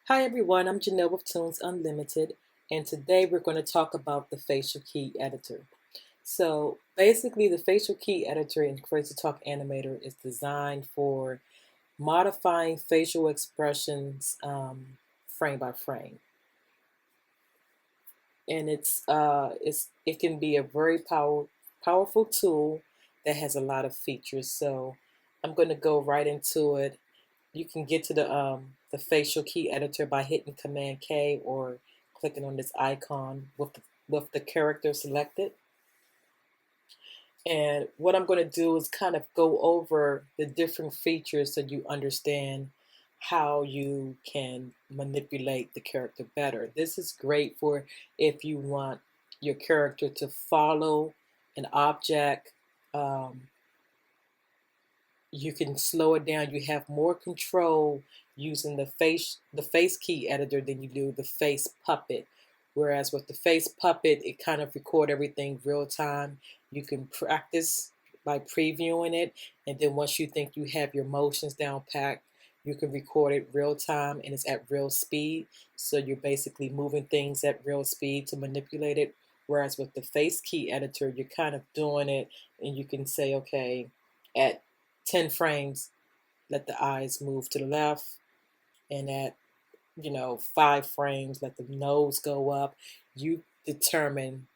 Hi everyone, I'm Janelle with Toons Unlimited, and today we're going to talk about the facial key editor. So basically the facial key editor in Crazytalk Animator is designed for modifying facial expressions frame by frame. And it can be a very powerful tool that has a lot of features. So I'm going to go right into it. You can get to the facial key editor by hitting Command K or clicking on this icon with the character selected. And what I'm going to do is kind of go over the different features so you understand how you can manipulate the character better. This is great for if you want your character to follow an object. Um, you can slow it down. You have more control using the face key editor than you do the face puppet. Whereas with the face puppet, it kind of record everything real time. You can practice by previewing it, and then once you think you have your motions down packed, you can record it real time and it's at real speed. So you're basically moving things at real speed to manipulate it. Whereas with the face key editor, you're kind of doing it and you can say, okay, at 10 frames, let the eyes move to the left, and at 5 frames, let the nose go up. You determine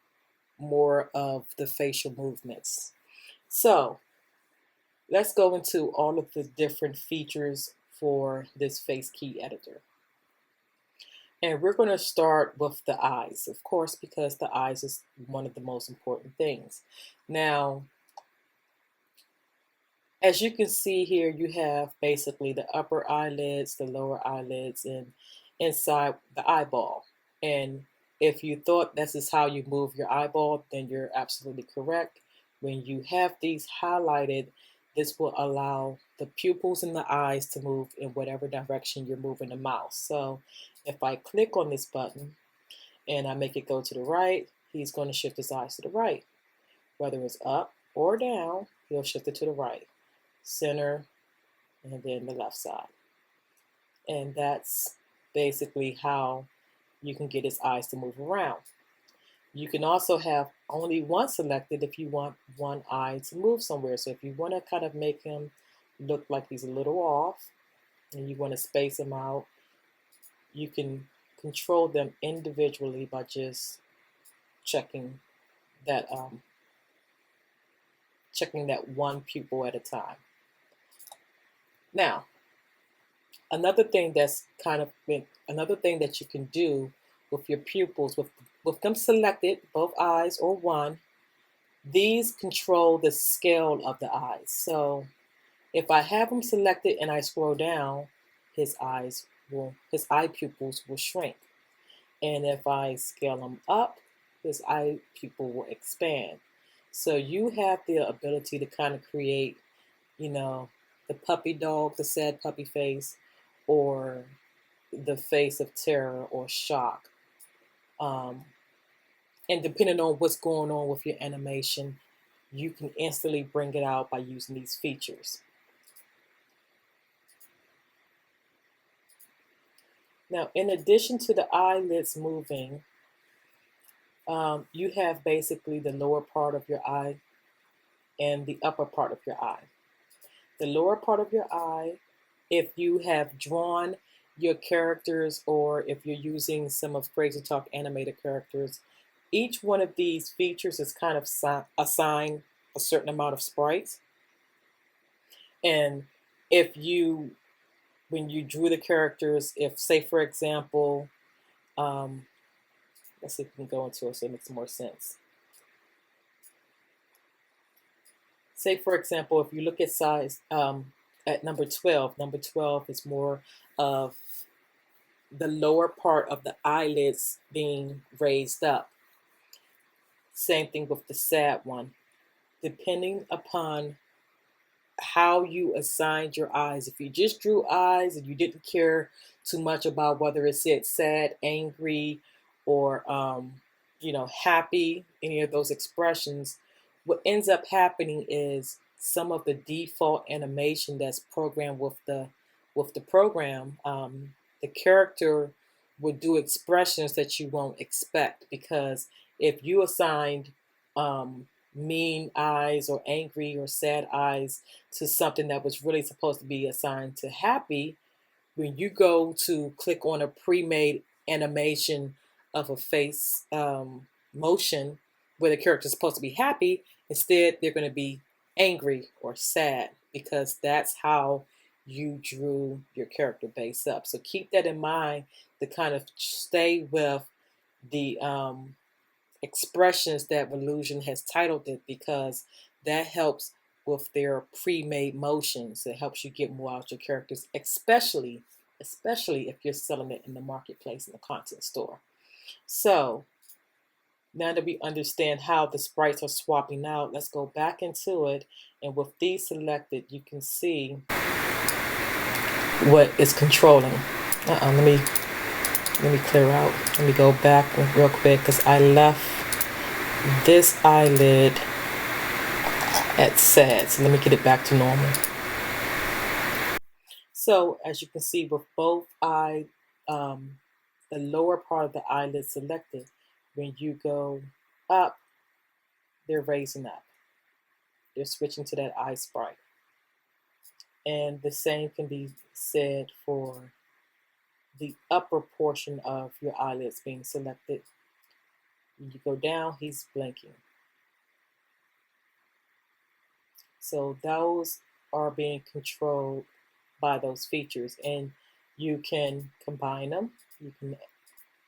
more of the facial movements. So let's go into all of the different features for this face key editor. And we're going to start with the eyes, of course, because the eyes is one of the most important things. Now, as you can see here, you have basically the upper eyelids, the lower eyelids, and inside the eyeball. And if you thought this is how you move your eyeball, then you're absolutely correct. When you have these highlighted, this will allow the pupils in the eyes to move in whatever direction you're moving the mouse. So if I click on this button and I make it go to the right, he's going to shift his eyes to the right. Whether it's up or down, he'll shift it to the right, center, and then the left side. And that's basically how you can get his eyes to move around. You can also have only one selected if you want one eye to move somewhere. So if you want to kind of make him look like he's a little off and you want to space him out, you can control them individually by just checking that one pupil at a time. Now, another thing that you can do with your pupils, with them selected, both eyes or one, these control the scale of the eyes. So if I have them selected and I scroll down, his eye pupils will shrink. And if I scale them up, his eye pupil will expand. So you have the ability to kind of create, the puppy dog, the sad puppy face, or the face of terror or shock. And depending on what's going on with your animation, you can instantly bring it out by using these features. Now, in addition to the eyelids moving, you have basically the lower part of your eye and the upper part of your eye. The lower part of your eye, if you have drawn your characters or if you're using some of Crazytalk Animator characters, each one of these features is kind of assigned a certain amount of sprites. And when you drew the characters, if say for example, let's see if we can go into it so it makes more sense. Say for example, if you look at size at number 12 is more of the lower part of the eyelids being raised up. Same thing with the sad one. Depending upon how you assigned your eyes, if you just drew eyes and you didn't care too much about whether it said sad, angry, or happy, any of those expressions, what ends up happening is some of the default animation that's programmed with the program the character will do expressions that you won't expect, because if you assigned mean eyes or angry or sad eyes to something that was really supposed to be assigned to happy, when you go to click on a pre-made animation of a face motion where the character is supposed to be happy, instead they're going to be angry or sad, because that's how you drew your character base up. So keep that in mind to kind of stay with the expressions that Reallusion has titled it, because that helps with their pre-made motions. It helps you get more out of your characters, especially if you're selling it in the marketplace, in the content store. So now that we understand how the sprites are swapping out, let's go back into it. And with these selected, you can see what is controlling. Let me clear out. Let me go back real quick, because I left this eyelid at sad. So let me get it back to normal. So as you can see, with both the lower part of the eyelid selected, when you go up, they're raising up. They're switching to that eye sprite. And the same can be said for the upper portion of your eyelids being selected. When you go down, he's blinking. So those are being controlled by those features, and you can combine them. You can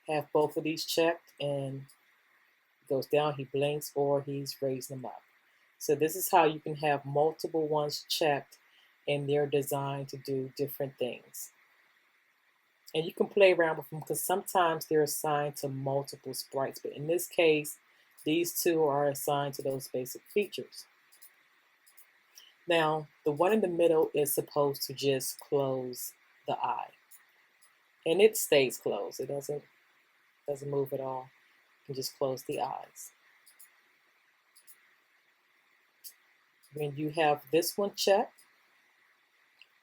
have both of these checked, and it goes down, he blinks, or he's raising them up. So this is how you can have multiple ones checked, and they're designed to do different things. And you can play around with them, because sometimes they're assigned to multiple sprites, but in this case, these two are assigned to those basic features. Now, the one in the middle is supposed to just close the eye, and it stays closed. It doesn't move at all. You can just close the eyes. When you have this one checked,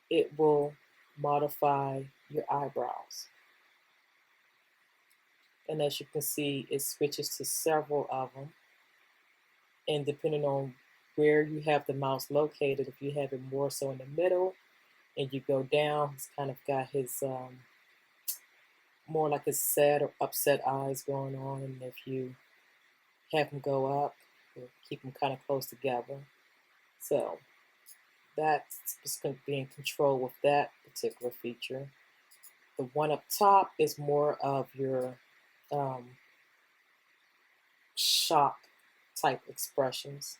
it will modify your eyebrows. And as you can see, it switches to several of them. And depending on where you have the mouse located, if you have it more so in the middle and you go down, he's kind of got his more like his sad or upset eyes going on. And if you have him go up, you'll keep them kind of close together. So that's just going to be in control with that particular feature. The one up top is more of your shock type expressions.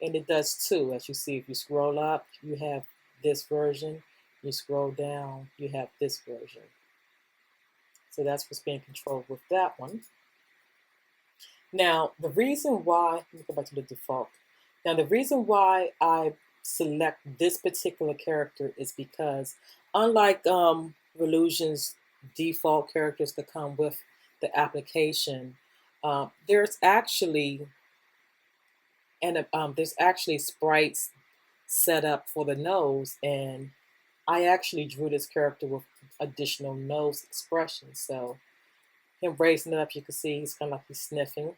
And it does too. As you see, if you scroll up, you have this version. You scroll down, you have this version. So that's what's being controlled with that one. Now, the reason why, let me go back to the default. Now, the reason why I select this particular character is because, unlike Reallusion's default characters that come with the application, there's actually sprites set up for the nose, and I actually drew this character with additional nose expressions. So him raising it up, you can see he's kind of like he's sniffing.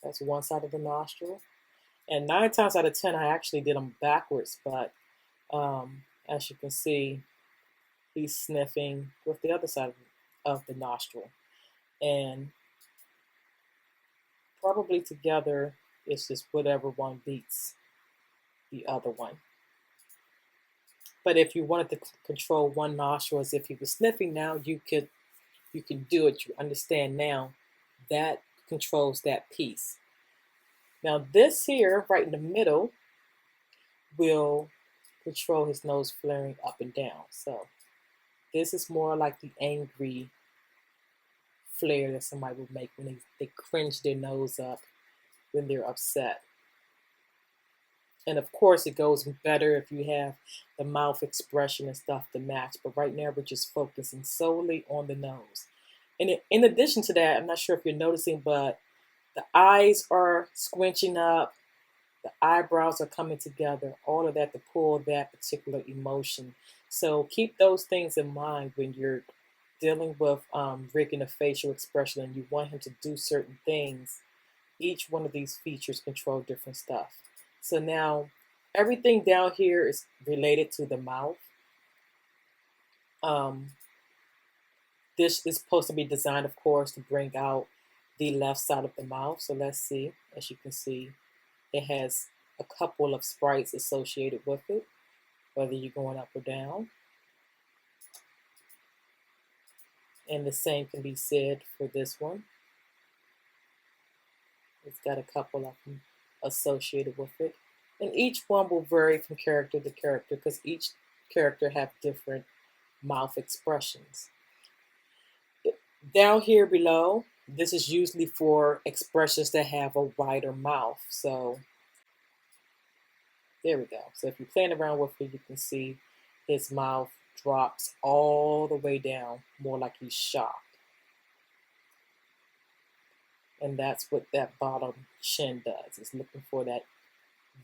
That's one side of the nostril. And 9 times out of 10, I actually did them backwards, but as you can see, he's sniffing with the other side of the nostril. And probably together, it's just whatever one beats the other one. But if you wanted to control one nostril as if he was sniffing, now you can do it. You understand now that controls that piece. Now this here, right in the middle, will control his nose flaring up and down. So this is more like the angry flare that somebody would make when they cringe their nose up when they're upset. And of course, it goes better if you have the mouth expression and stuff to match. But right now, we're just focusing solely on the nose. And in addition to that, I'm not sure if you're noticing, but the eyes are squinching up. The eyebrows are coming together. All of that to pull that particular emotion So keep those things in mind when you're dealing with rigging a facial expression and you want him to do certain things. Each one of these features control different stuff. So now everything down here is related to the mouth. Um, this is supposed to be designed, of course, to bring out the left side of the mouth. So let's see. As you can see, it has a couple of sprites associated with it, whether you're going up or down. And the same can be said for this one. It's got a couple of them associated with it. And each one will vary from character to character because each character have different mouth expressions. Down here below, this is usually for expressions that have a wider mouth. So there we go. So if you're playing around with it, you can see his mouth drops all the way down, more like he's shocked. And that's what that bottom chin does. It's looking for that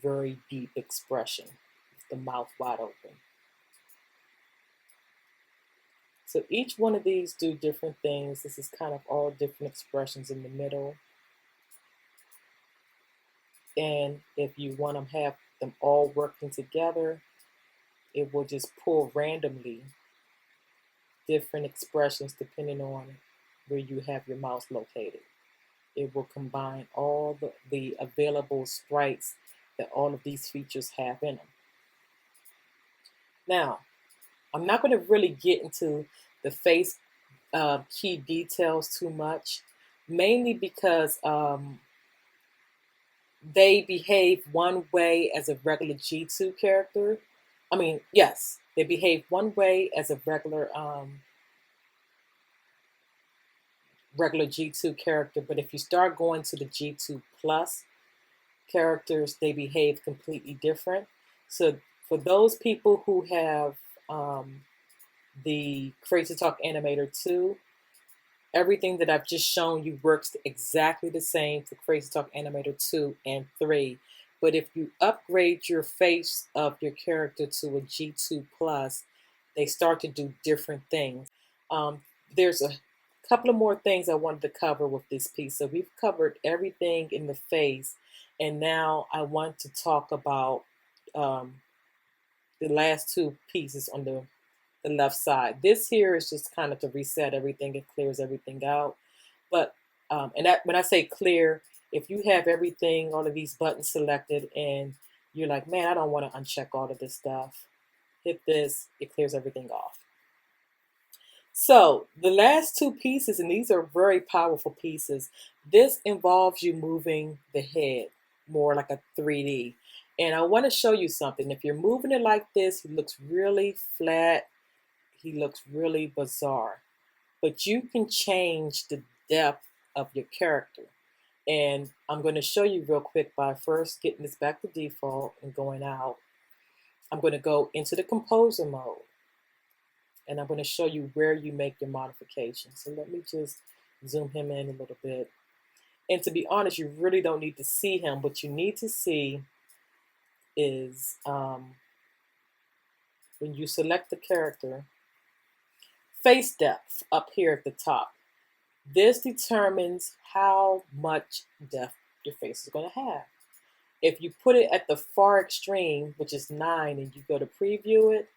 very deep expression with the mouth wide open. So each one of these do different things. This is kind of all different expressions in the middle. And if you want to have them all working together, it will just pull randomly different expressions depending on where you have your mouse located. It will combine all the available sprites that all of these features have in them. Now, I'm not going to really get into the face key details too much, mainly because they behave one way as a regular G2 character. I mean, yes, they behave one way as a regular G2 character, but if you start going to the G2 plus characters, they behave completely different. So for those people who have the Crazytalk Animator 2, everything that I've just shown you works exactly the same for Crazytalk Animator 2 and 3. But if you upgrade your face of your character to a G2 plus, they start to do different things. There's a couple of more things I wanted to cover with this piece. So we've covered everything in the face, and now I want to talk about the last two pieces on the left side. This here is just kind of to reset everything. It clears everything out. But and that when I say clear, if you have everything, all of these buttons selected, and you're like, man, I don't want to uncheck all of this stuff, hit this, it clears everything off. So the last two pieces, and these are very powerful pieces, this involves you moving the head more like a 3D. And I want to show you something. If you're moving it like this, it looks really flat. He looks really bizarre. But you can change the depth of your character. And I'm going to show you real quick by first getting this back to default and going out. I'm going to go into the composer mode. And I'm going to show you where you make your modifications. So let me just zoom him in a little bit. And to be honest, you really don't need to see him. What you need to see is when you select the character, face depth up here at the top. This determines how much depth your face is going to have. If you put it at the far extreme, which is 9, and you go to preview it,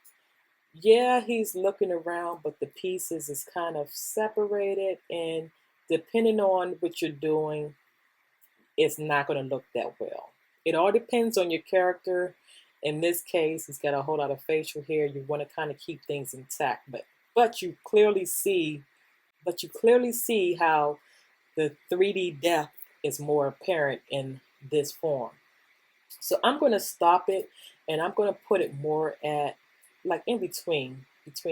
yeah, he's looking around, but the pieces is kind of separated, and depending on what you're doing, it's not going to look that well. It all depends on your character. In this case, he's got a whole lot of facial hair. You want to kind of keep things intact, but you clearly see how the 3D depth is more apparent in this form. So I'm going to stop it, and I'm going to put it more at like in between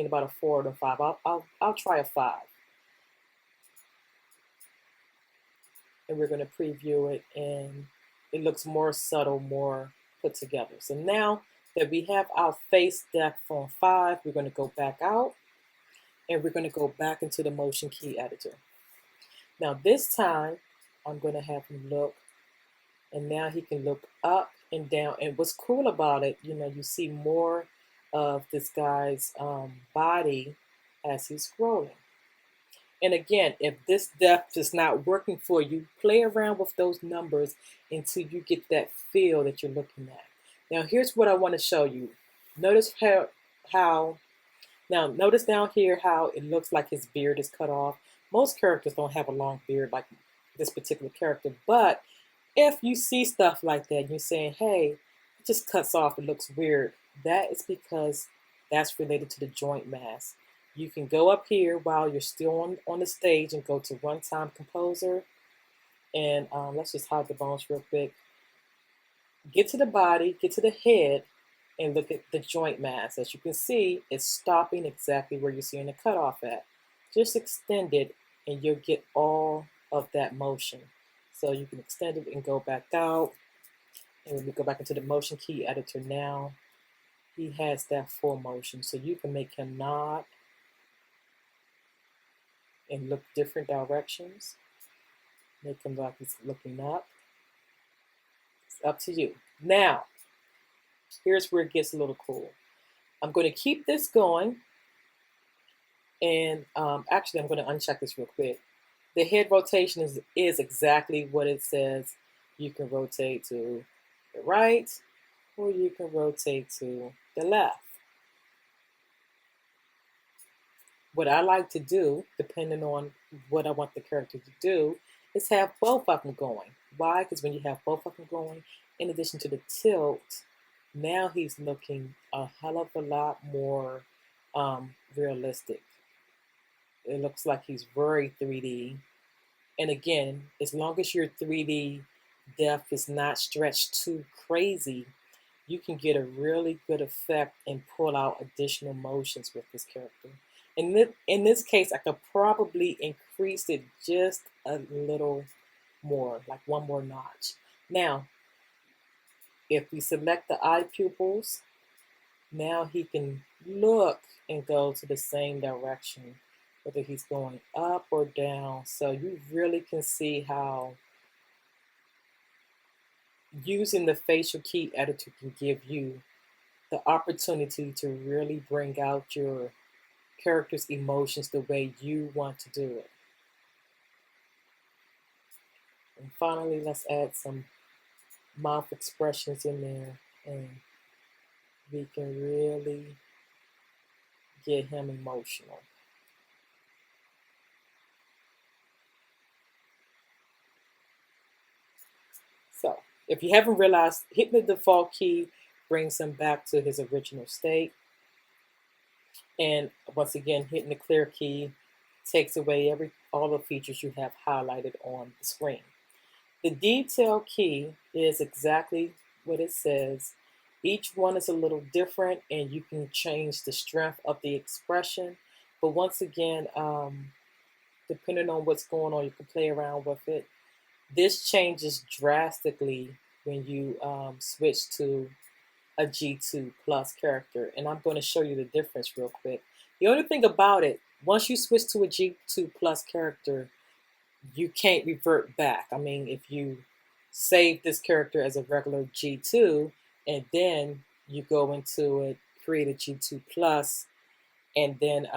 about a 4 and a 5. I'll try a 5. And we're going to preview it, and it looks more subtle, more put together. So now that we have our face depth on 5, we're going to go back out, and we're going to go back into the motion key editor. Now this time, I'm going to have him look, and now he can look up and down. And what's cool about it, you see more of this guy's body as he's scrolling. And again, if this depth is not working for you, play around with those numbers until you get that feel that you're looking at. Now, here's what I want to show you. Notice how now notice down here how it looks like his beard is cut off. Most characters don't have a long beard like this particular character, but if you see stuff like that and you're saying, hey, it just cuts off, it looks weird, that is because that's related to the joint mask. You can go up here while you're still on the stage and go to Runtime Composer. And let's just hide the bones real quick. Get to the body, get to the head, and look at the joint mass. As you can see, it's stopping exactly where you're seeing the cutoff at. Just extend it and you'll get all of that motion. So you can extend it and go back out. And when we go back into the motion key editor now, he has that full motion. So you can make him nod and look different directions. Make him like he's looking up. It's up to you. Now, here's where it gets a little cool. I'm going to keep this going. And actually, I'm going to uncheck this real quick. The head rotation is exactly what it says. You can rotate to the right, or you can rotate to the left. What I like to do, depending on what I want the character to do, is have both of them going. Why? Because when you have both of them going, in addition to the tilt, now he's looking a hell of a lot more realistic. It looks like he's very 3D. And again, as long as your 3D depth is not stretched too crazy, you can get a really good effect and pull out additional motions with this character. In this case, I could probably increase it just a little more, like one more notch. Now, if we select the eye pupils, now he can look and go to the same direction, whether he's going up or down. So you really can see how using the facial key editor can give you the opportunity to really bring out your character's emotions the way you want to do it. And finally, let's add some mouth expressions in there, and we can really get him emotional. So, if you haven't realized, hitting the default key brings him back to his original state. And once again, hitting the clear key takes away all the features you have highlighted on the screen. The detail key is exactly what it says. Each one is a little different, and you can change the strength of the expression. But once again, depending on what's going on, you can play around with it. This changes drastically when you switch to a G2 plus character, and I'm going to show you the difference real quick. The only thing about it, once you switch to a G2 plus character, you can't revert back. I mean, if you save this character as a regular G2 and then you go into it, create a G2 plus, and then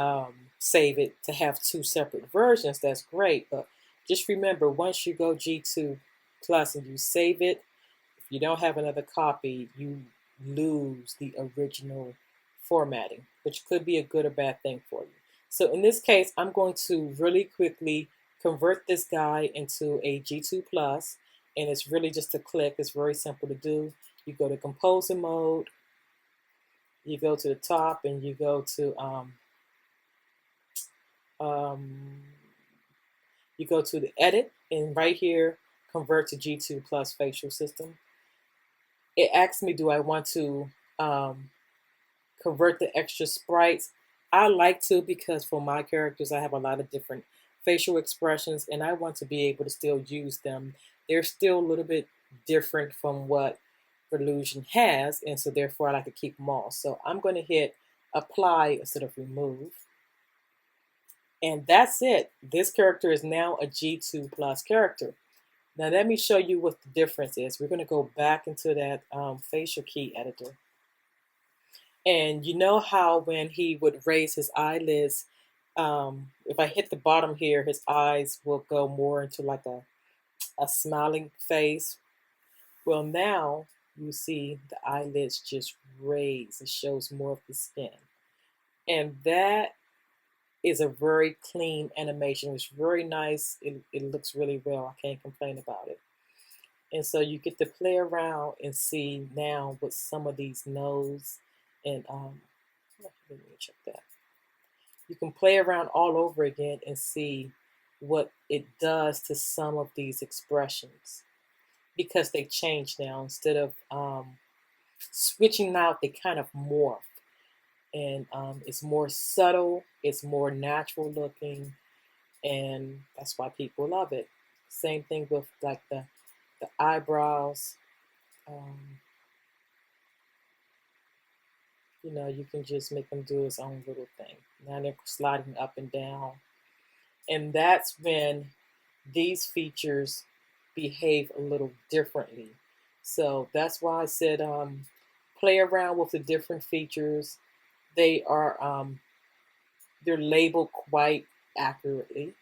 save it to have two separate versions, that's great. But just remember, once you go G2 plus and you save it, if you don't have another copy, you lose the original formatting, which could be a good or bad thing for you. So in this case, I'm going to really quickly convert this guy into a G2 plus, and it's really just a click. It's very simple to do. You go to composer mode, you go to the top, and you go to the edit, and right here, convert to G2 plus facial system. It asks me, do I want to convert the extra sprites? I like to, because for my characters, I have a lot of different facial expressions, and I want to be able to still use them. They're still a little bit different from what Reallusion has, and so therefore I like to keep them all. So I'm going to hit apply instead of remove. And that's it. This character is now a G2 plus character. Now let me show you what the difference is. We're going to go back into that facial key editor. And you know how when he would raise his eyelids, if I hit the bottom here, his eyes will go more into like a smiling face. Well, now you see the eyelids just raise. It shows more of the skin. And that is a very clean animation. It's very nice. It looks really well. I can't complain about it. And so you get to play around and see now with some of these nose and let me check that. You can play around all over again and see what it does to some of these expressions because they change now. Instead of switching out, they kind of morph. And it's more subtle, it's more natural looking, and that's why people love it. Same thing with like the eyebrows. Um, you know, you can just make them do its own little thing. Now they're sliding up and down. And that's when these features behave a little differently. So that's why I said play around with the different features. They are they're labeled quite accurately,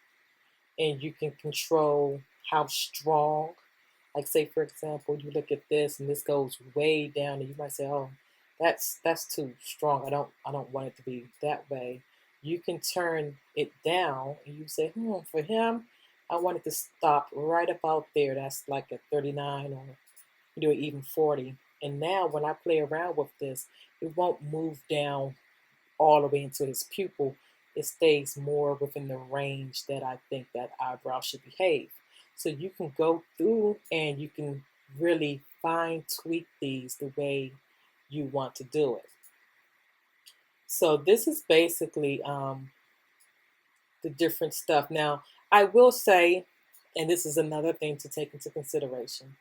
and you can control how strong. Like say for example, you look at this and this goes way down, and you might say, "Oh, that's too strong. I don't want it to be that way." You can turn it down, and you say, for him, I want it to stop right about there. That's like a 39, or you do it even 40. And now when I play around with this, it won't move down all the way into his pupil. It stays more within the range that I think that eyebrow should behave. So you can go through and you can really fine tweak these the way you want to do it. So this is basically the different stuff. Now, I will say, and this is another thing to take into consideration,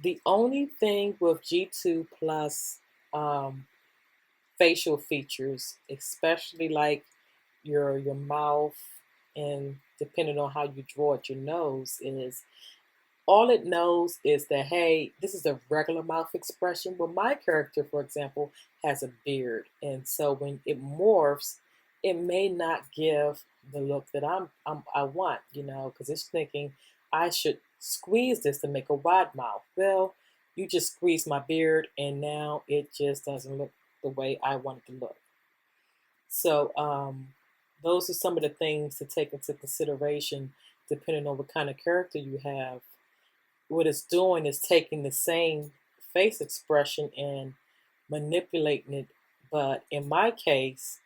the only thing with G2 Plus facial features, especially like your mouth and depending on how you draw at your nose, is all it knows is that, hey, this is a regular mouth expression. Well, my character, for example, has a beard. And so when it morphs, it may not give the look that I want, you know, because it's thinking I should squeeze this to make a wide mouth. Well, you just squeeze my beard and now it just doesn't look the way I want it to look. So those are some of the things to take into consideration depending on what kind of character you have. What it's doing is taking the same face expression and manipulating it, but in my case,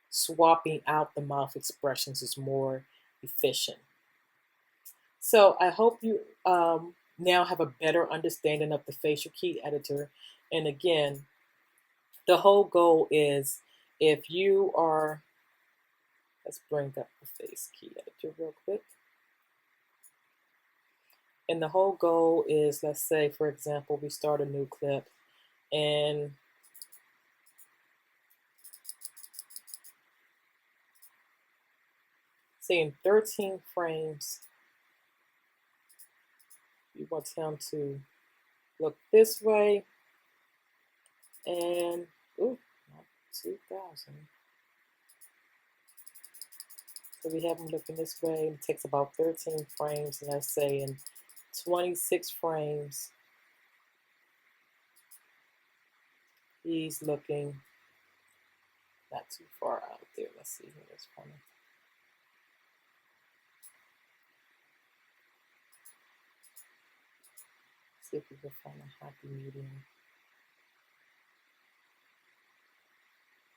swapping out the mouth expressions is more efficient. So I hope you now have a better understanding of the facial key editor. And again, the whole goal is if you are, let's bring up the face key editor real quick. And the whole goal is, let's say, for example, we start a new clip and say in 13 frames, you want him to look this way and, ooh, not 2000. So we have him looking this way. It takes about 13 frames, and let's say in 26 frames, he's looking not too far out there. Let's see here. It's funny. See if we can find a happy medium.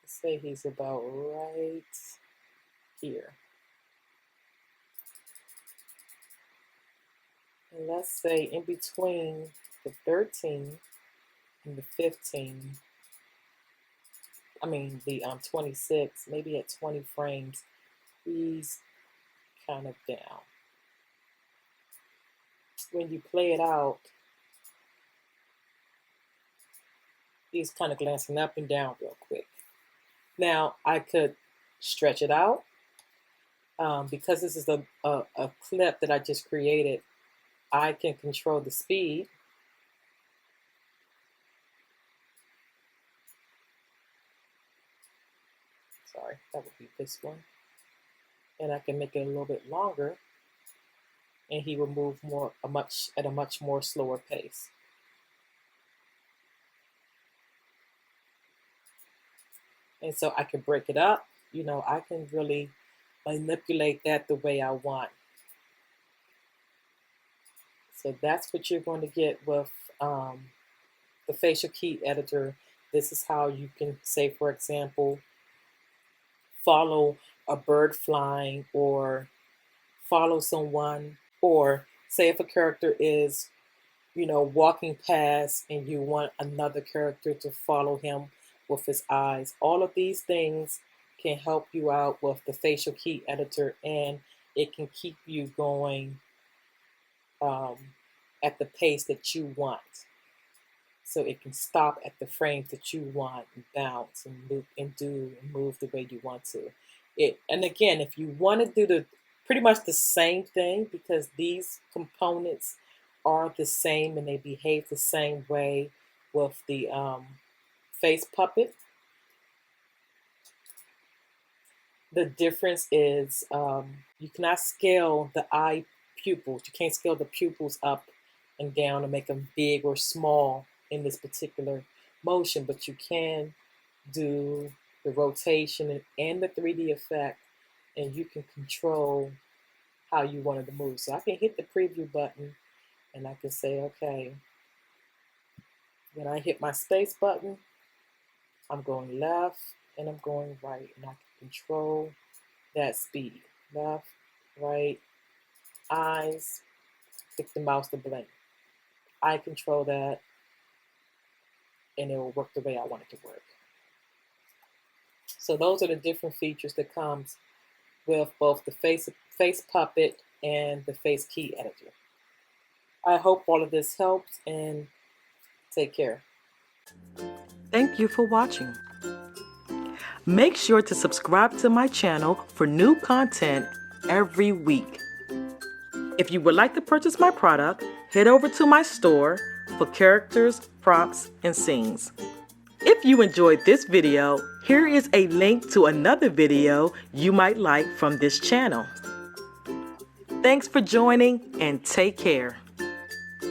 Let's say he's about right here. And let's say in between the 13 and the 15, I mean the 26, maybe at 20 frames, he's kind of down. When you play it out, he's kind of glancing up and down real quick. Now I could stretch it out because this is a clip that I just created. I can control the speed. sorry, that would be this one. And I can make it a little bit longer, and he will move at a much more slower pace. And so I can break it up. You know, I can really manipulate that the way I want. So that's what you're going to get with the facial key editor. This is how you can say, for example, follow a bird flying, or follow someone, or say if a character is, you know, walking past and you want another character to follow him with his eyes. All of these things can help you out with the facial key editor, and it can keep you going at the pace that you want. So it can stop at the frames that you want and bounce and loop and do and move the way you want to. And again, if you want to do pretty much the same thing, because these components are the same and they behave the same way with the face puppet. The difference is you cannot scale the eye pupils. You can't scale the pupils up and down and make them big or small in this particular motion, but you can do the rotation and the 3D effect, and you can control how you wanted to move. So I can hit the preview button and I can say, okay, when I hit my space button, I'm going left and I'm going right, and I can control that speed. Left, right, eyes, click the mouse to blink. I control that, and it will work the way I want it to work. So those are the different features that comes with both the face puppet and the face key editor. I hope all of this helps, and take care. Thank you for watching. Make sure to subscribe to my channel for new content every week. If you would like to purchase my product, head over to my store for characters, props, and scenes. If you enjoyed this video, here is a link to another video you might like from this channel. Thanks for joining, and take care.